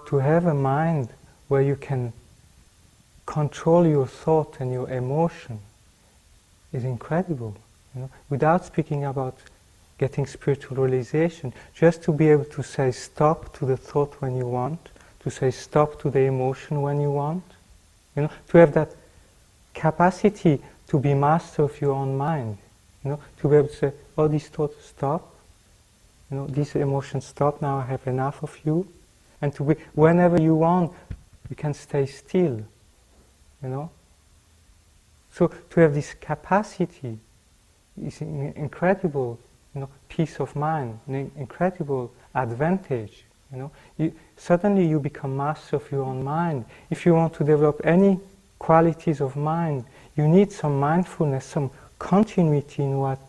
to have a mind where you can control your thought and your emotion is incredible. Without speaking about getting spiritual realization, just to be able to say stop to the thought when you want, to say stop to the emotion when you want, to have that capacity to be master of your own mind, to be able to say, oh, these thoughts stop, these emotions stop, now I have enough of you, and to be, whenever you want, you can stay still, So to have this capacity is an incredible, peace of mind, an incredible advantage. Suddenly you become master of your own mind. If you want to develop any qualities of mind, you need some mindfulness, some continuity in what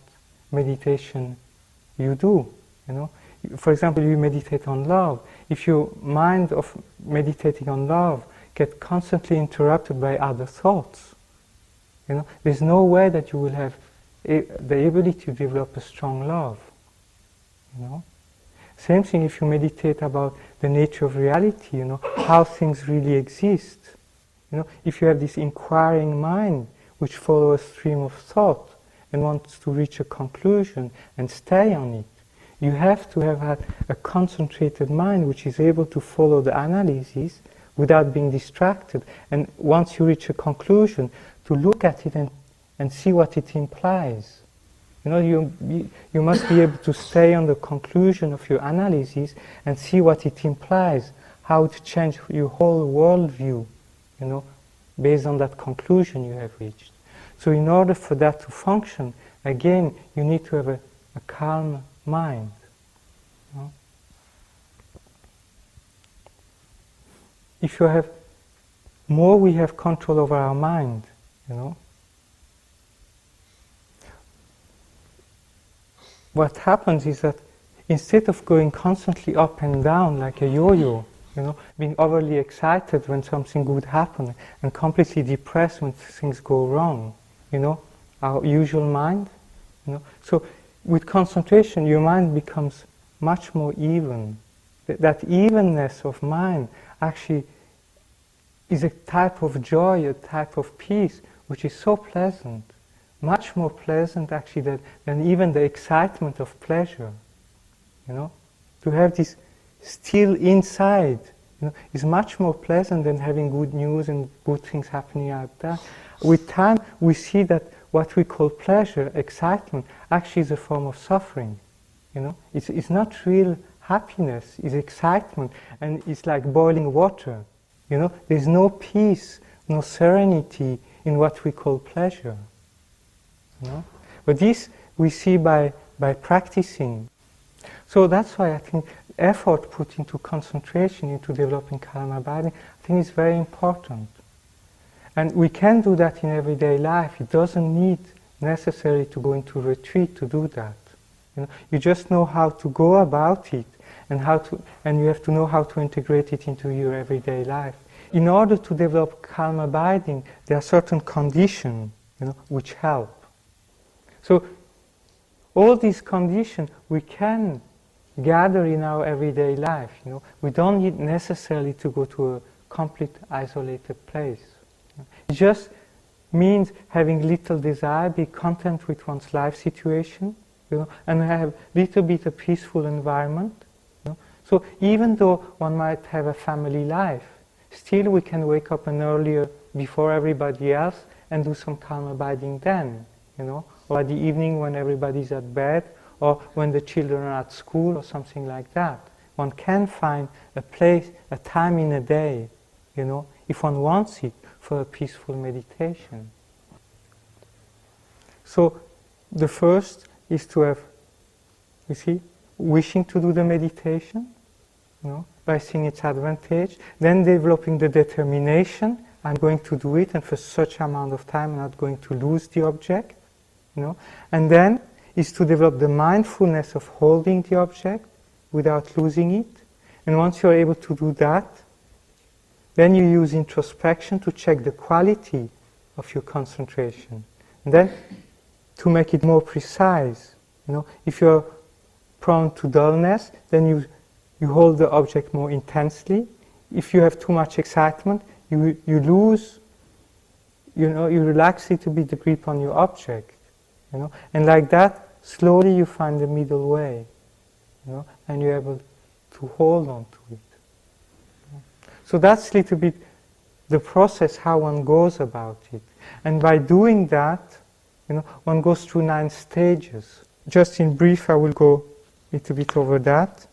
meditation you do. For example, you meditate on love. If your mind of meditating on love gets constantly interrupted by other thoughts, there's no way that you will have the ability to develop a strong love. Same thing if you meditate about the nature of reality, how things really exist. If you have this inquiring mind which follows a stream of thought and wants to reach a conclusion and stay on it, you have to have had a concentrated mind which is able to follow the analysis without being distracted. And once you reach a conclusion, to look at it and see what it implies. You must be able to stay on the conclusion of your analysis and see what it implies, how it changes your whole worldview, based on that conclusion you have reached. So in order for that to function, again, you need to have a calm mind. If you have more, we have control over our mind. What happens is that instead of going constantly up and down like a yo-yo, being overly excited when something good happens and completely depressed when things go wrong, our usual mind, So with concentration, your mind becomes much more even. That evenness of mind actually is a type of joy, a type of peace, which is so pleasant, much more pleasant actually than even the excitement of pleasure. To have this still inside, is much more pleasant than having good news and good things happening out there. With time, we see that what we call pleasure, excitement, actually is a form of suffering. It's not real happiness, it's excitement, and it's like boiling water. There's no peace, no serenity in what we call pleasure. But this we see by practicing. So that's why I think effort put into concentration, into developing calm abiding, I think is very important. And we can do that in everyday life. It doesn't need necessarily to go into retreat to do that. You just know how to go about it, and you have to know how to integrate it into your everyday life. In order to develop calm abiding, there are certain conditions, which help. So all these conditions we can gather in our everyday life. We don't need necessarily to go to a complete isolated place. It just means having little desire, be content with one's life situation, and have a little bit of peaceful environment. So even though one might have a family life, still we can wake up an earlier before everybody else and do some calm abiding then, or at the evening when everybody's at bed, or when the children are at school, or something like that. One can find a place, a time in a day, if one wants it, for a peaceful meditation. So the first is to have, wishing to do the meditation, by seeing its advantage, then developing the determination, I'm going to do it, and for such amount of time I'm not going to lose the object, and then is to develop the mindfulness of holding the object without losing it. And once you're able to do that, then you use introspection to check the quality of your concentration. And then to make it more precise, if you're prone to dullness, then you hold the object more intensely. if you have too much excitement, you lose, you relax a little bit the grip on your object, and like that, slowly you find the middle way, and you're able to hold on to it. So that's a little bit the process, how one goes about it. And by doing that, one goes through 9 stages. Just in brief, I will go a little bit over that.